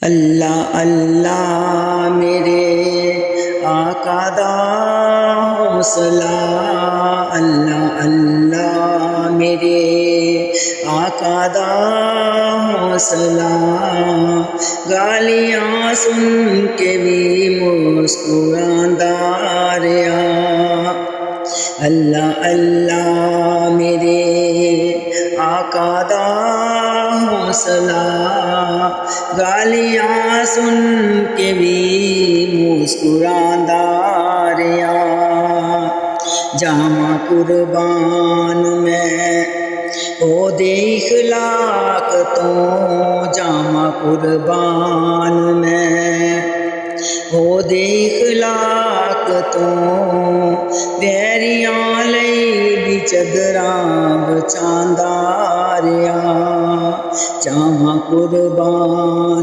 अल्लाह अल्लाह मेरे आका दा हौसला, अल्लाह अल्लाह मेरे आका दा हौसला। गालियां सुन के भी मुस्कुरांदा रहा। अल्लाह अल्लाह मेरे आका दा हौसला। गालियां सुन के भी मुस्कुरांदा रहा। जामा कुर्बान मैं ओदे इखलाक तो, जामा कुर्बान मैं ओदे इखलाक तो। वैरियां लई भी चदरां बचांदा रहा। जामा कुर्बान